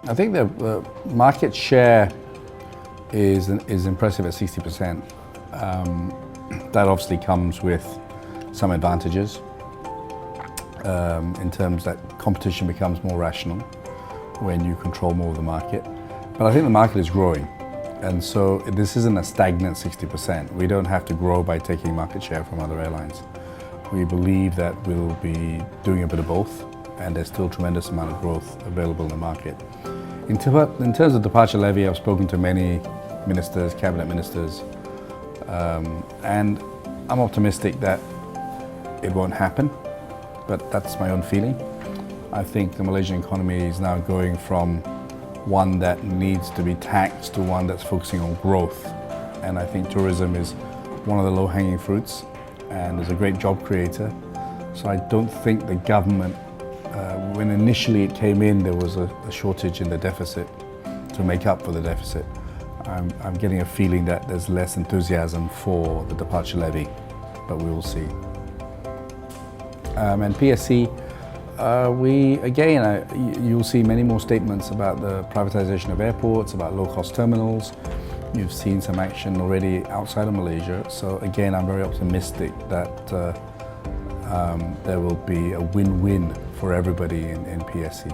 I think the market share is impressive at 60%. That obviously comes with some advantages in terms that competition becomes more rational when you control more of the market. But I think the market is growing, and so this isn't a stagnant 60%. We don't have to grow by taking market share from other airlines. We believe that we'll be doing a bit of both, and there's still a tremendous amount of growth available in the market. In terms of departure levy, I've spoken to many ministers, cabinet ministers, and I'm optimistic that it won't happen, but that's my own feeling. I think the Malaysian economy is now going from one that needs to be taxed to one that's focusing on growth. And I think tourism is one of the low-hanging fruits and is a great job creator. So I don't think the government, when initially it came in, there was a shortage in the deficit to make up for the deficit. I'm getting a feeling that there's less enthusiasm for the departure levy, but we will see. And PSC, you'll see many more statements about the privatization of airports, about low-cost terminals. You've seen some action already outside of Malaysia. So again, I'm very optimistic that there will be a win-win for everybody in PSC.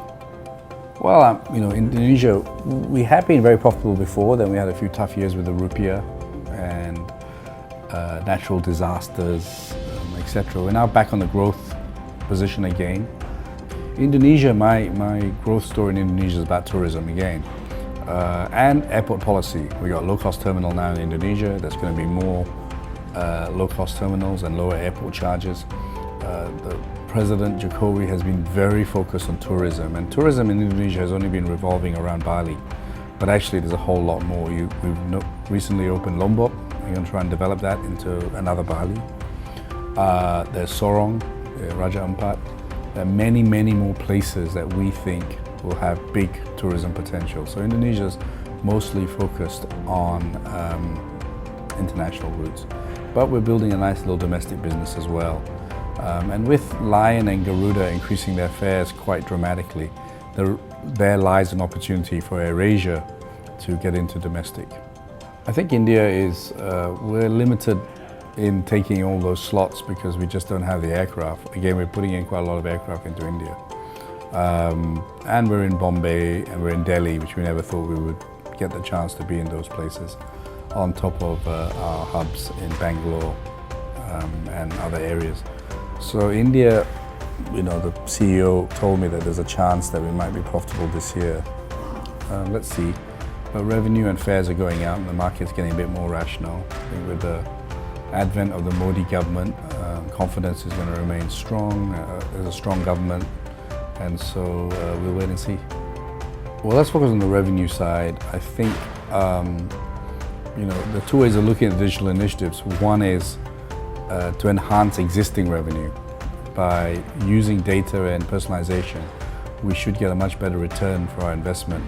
Well, Indonesia, we have been very profitable before. Then we had a few tough years with the rupiah and natural disasters, etc. We're now back on the growth position again. Indonesia, my growth story in Indonesia is about tourism again, and airport policy. We got a low-cost terminal now in Indonesia. There's going to be more low-cost terminals and lower airport charges. The President Jokowi has been very focused on tourism, and tourism in Indonesia has only been revolving around Bali, but actually there's a whole lot more. We've recently opened Lombok. We're going to try and develop that into another Bali. There's Sorong, Raja Ampat. There are many, many more places that we think will have big tourism potential. So Indonesia's mostly focused on international routes, but we're building a nice little domestic business as well. And with Lion and Garuda increasing their fares quite dramatically, there lies an opportunity for AirAsia to get into domestic. I think India is, we're limited in taking all those slots because we just don't have the aircraft. Again, we're putting in quite a lot of aircraft into India. And we're in Bombay and we're in Delhi, which we never thought we would get the chance to be in those places, on top of our hubs in Bangalore and other areas. So India, the CEO told me that there's a chance that we might be profitable this year. Let's see. But revenue and fares are going out and the market's getting a bit more rational. I think with the advent of the Modi government, confidence is going to remain strong. There's a strong government, and so we'll wait and see. Well, let's focus on the revenue side. I think the two ways of looking at digital initiatives. One is to enhance existing revenue by using data and personalization. We should get a much better return for our investment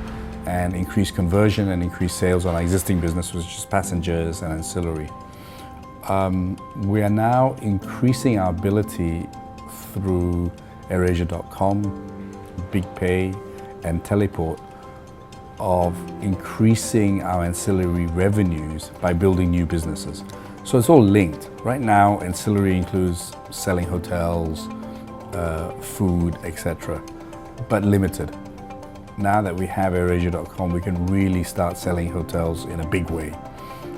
and increase conversion and increase sales on our existing business, which is passengers and ancillary. We are now increasing our ability through AirAsia.com, BigPay, and Teleport of increasing our ancillary revenues by building new businesses. So it's all linked. Right now, ancillary includes selling hotels, food, etc., but limited. Now that we have AirAsia.com, we can really start selling hotels in a big way.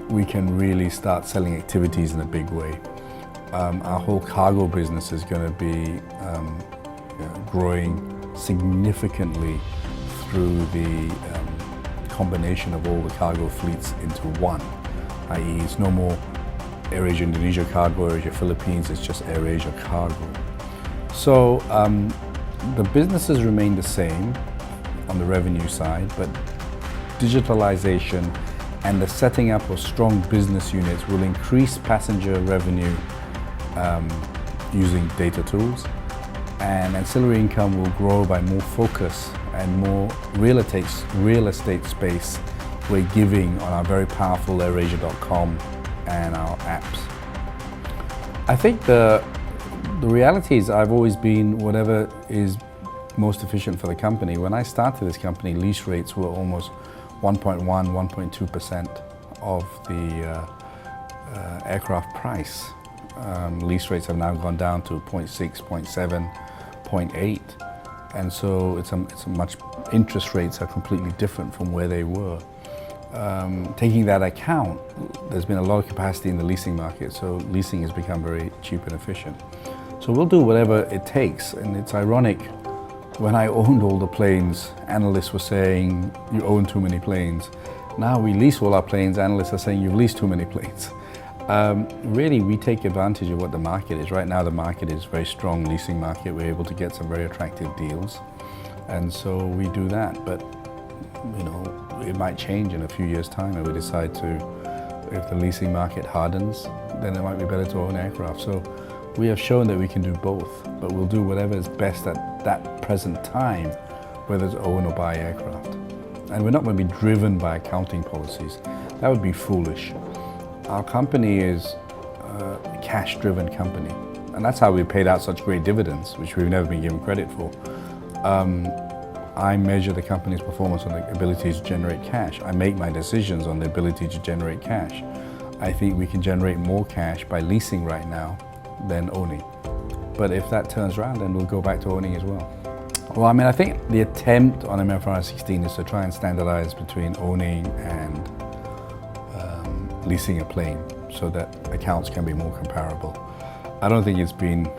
We can really start selling activities in a big way. Our whole cargo business is going to be growing significantly through the combination of all the cargo fleets into one, i.e. it's no more AirAsia Indonesia Cargo, AirAsia Philippines, it's just AirAsia Cargo. So the businesses remain the same on the revenue side, but digitalization and the setting up of strong business units will increase passenger revenue using data tools, and ancillary income will grow by more focus and more real estate space we're giving on our very powerful AirAsia.com and our apps. I think the reality is I've always been whatever is most efficient for the company. When I started this company, lease rates were almost 1.1, 1.2% of the aircraft price. Lease rates have now gone down to 0.6, 0.7, 0.8, and so it's a much, interest rates are completely different from where they were. Taking that account, there's been a lot of capacity in the leasing market, so leasing has become very cheap and efficient. So we'll do whatever it takes, and it's ironic, when I owned all the planes, analysts were saying, you own too many planes. Now we lease all our planes, analysts are saying you've leased too many planes. Really, we take advantage of what the market is. Right now the market is a very strong leasing market. We're able to get some very attractive deals, and so we do that. But you know, it might change in a few years' time if we decide to, if the leasing market hardens, then it might be better to own aircraft. So we have shown that we can do both, but we'll do whatever is best at that present time, whether it's own or buy aircraft. And we're not going to be driven by accounting policies. That would be foolish. Our company is a cash-driven company, and that's how we paid out such great dividends, which we've never been given credit for. I measure the company's performance on the ability to generate cash. I make my decisions on the ability to generate cash. I think we can generate more cash by leasing right now than owning. But if that turns around, then we'll go back to owning as well. Well, I mean, I think the attempt on MFRS 16 is to try and standardize between owning and leasing a plane so that accounts can be more comparable. I don't think it's been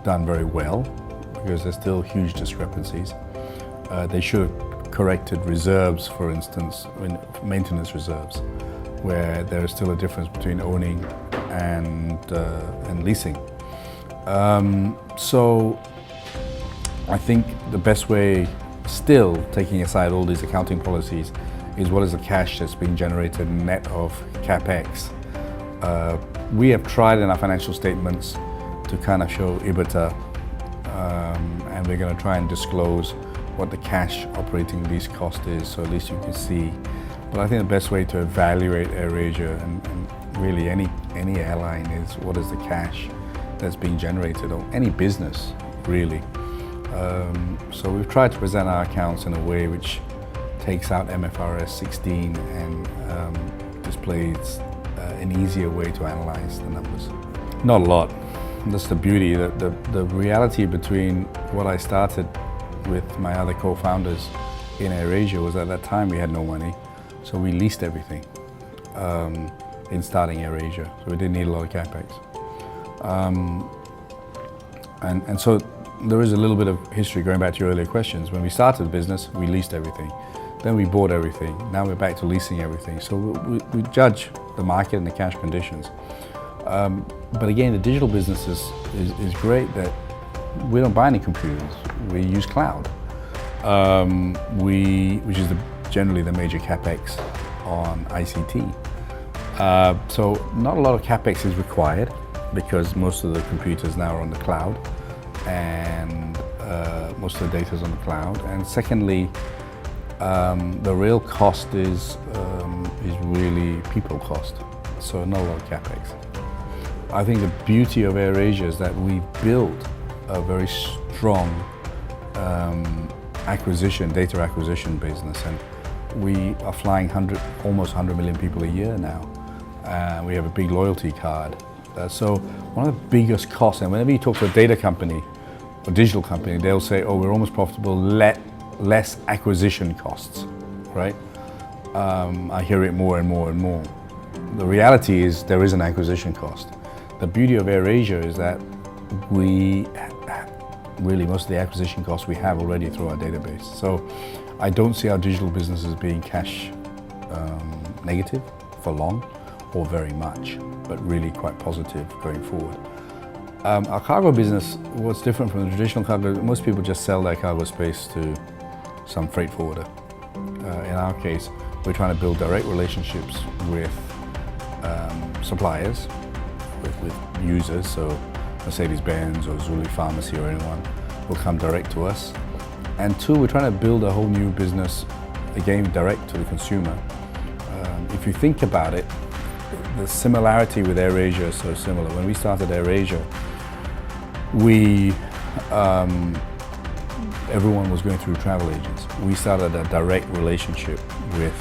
done very well because there's still huge discrepancies. They should have corrected reserves, for instance, maintenance reserves, where there is still a difference between owning and leasing. So I think the best way, still taking aside all these accounting policies, is what is the cash that's being generated net of Capex. We have tried in our financial statements to kind of show EBITDA, and we're going to try and disclose what the cash operating lease cost is, so at least you can see. But I think the best way to evaluate AirAsia and really any airline is what is the cash that's being generated, or any business really. So we've tried to present our accounts in a way which takes out MFRS 16 and displays an easier way to analyze the numbers. Not a lot. That's the beauty. The reality between what I started with my other co-founders in AirAsia was at that time we had no money, so we leased everything in starting AirAsia, so we didn't need a lot of Capex. And so there is a little bit of history going back to your earlier questions. When we started the business, we leased everything. Then we bought everything. Now we're back to leasing everything. So we judge the market and the cash conditions. But again, the digital business is great that we don't buy any computers. We use cloud, which is generally the major Capex on ICT. So not a lot of Capex is required because most of the computers now are on the cloud, and most of the data is on the cloud. And secondly, the real cost is really people cost, so not a lot of Capex. I think the beauty of AirAsia is that we built a very strong data acquisition business, and we are flying almost 100 million people a year now. We have a big loyalty card. So one of the biggest costs, and whenever you talk to a data company or digital company, they'll say, oh, we're almost profitable, less acquisition costs, right? I hear it more and more and more. The reality is there is an acquisition cost. The beauty of AirAsia is that really most of the acquisition costs we have already through our database. So I don't see our digital businesses being cash negative for long or very much, but really quite positive going forward. Our cargo business, what's different from the traditional cargo, most people just sell their cargo space to some freight forwarder. In our case, we're trying to build direct relationships with suppliers, with users, so Mercedes-Benz or Zuli Pharmacy or anyone will come direct to us. And two, we're trying to build a whole new business, again, direct to the consumer. If you think about it, the similarity with AirAsia is so similar. When we started AirAsia, we everyone was going through travel agents. We started a direct relationship with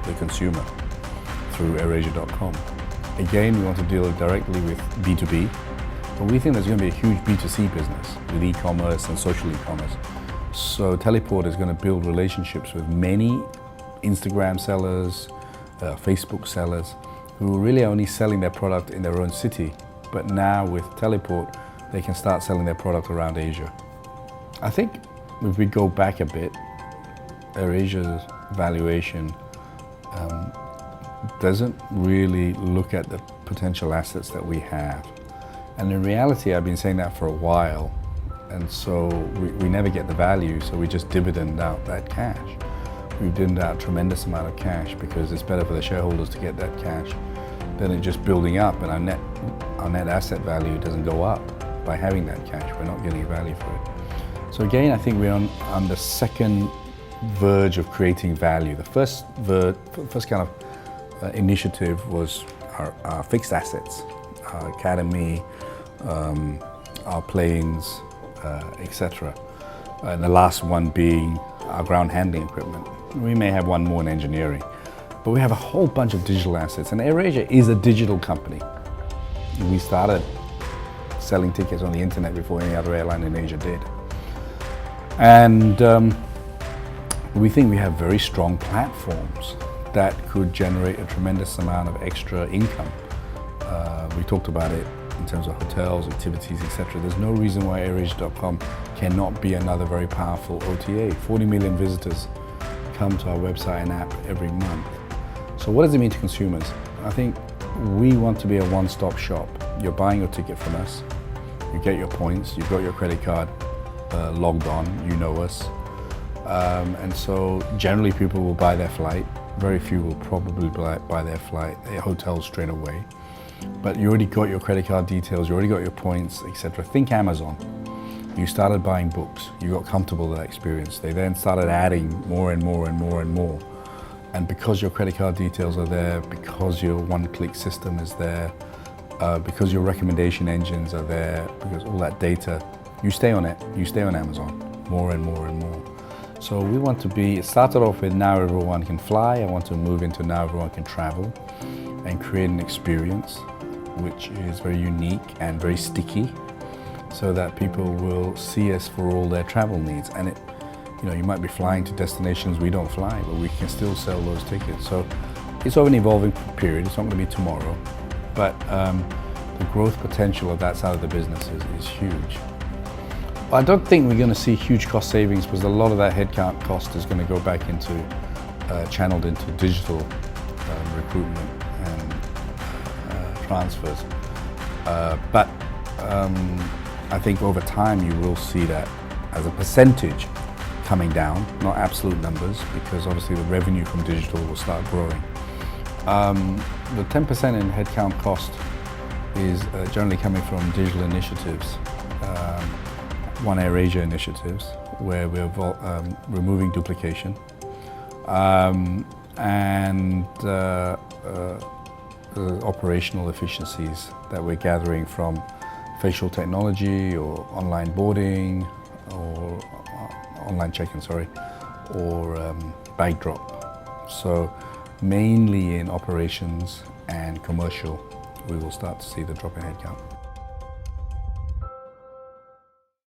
the consumer through AirAsia.com. Again, we want to deal directly with B2B, but we think there's going to be a huge B2C business with e-commerce and social e-commerce. So Teleport is going to build relationships with many Instagram sellers, Facebook sellers, who are really only selling their product in their own city. But now with Teleport, they can start selling their product around Asia. I think if we go back a bit, AirAsia's valuation doesn't really look at the potential assets that we have. And in reality, I've been saying that for a while, and so we never get the value, so we just dividend out that cash. We've dividended out a tremendous amount of cash because it's better for the shareholders to get that cash than it just building up, and our net asset value doesn't go up by having that cash. We're not getting value for it. So again, I think we're on the second verge of creating value. The first kind of initiative was our fixed assets, our academy, our planes, etc. And the last one being our ground handling equipment. We may have one more in engineering, but we have a whole bunch of digital assets. And AirAsia is a digital company. We started selling tickets on the internet before any other airline in Asia did. And we think we have very strong platforms that could generate a tremendous amount of extra income. We talked about it in terms of hotels, activities, etc. There's no reason why AirAsia.com cannot be another very powerful OTA. 40 million visitors come to our website and app every month. So what does it mean to consumers? I think we want to be a one-stop shop. You're buying your ticket from us, you get your points, you've got your credit card logged on, you know us. And so generally people will buy their flight. Very few will probably buy their hotel straight away. But you already got your credit card details, you already got your points, etc. Think Amazon. You started buying books, you got comfortable with that experience. They then started adding more and more and more and more. And because your credit card details are there, because your one-click system is there, because your recommendation engines are there, because all that data, you stay on it, you stay on Amazon more and more and more. So we want to be, it started off with now everyone can fly. I want to move into now everyone can travel and create an experience which is very unique and very sticky so that people will see us for all their travel needs. And it, you might be flying to destinations we don't fly, but we can still sell those tickets. So it's of an evolving period. It's not going to be tomorrow, but the growth potential of that side of the business is huge. I don't think we're going to see huge cost savings because a lot of that headcount cost is going to go back into, channeled into digital recruitment and transfers. But I think over time you will see that as a percentage coming down, not absolute numbers, because obviously the revenue from digital will start growing. The 10% in headcount cost is generally coming from digital initiatives. One AirAsia initiatives where we're removing duplication and operational efficiencies that we're gathering from facial technology or online boarding or online check-in, or bag drop. So mainly in operations and commercial, we will start to see the drop in headcount.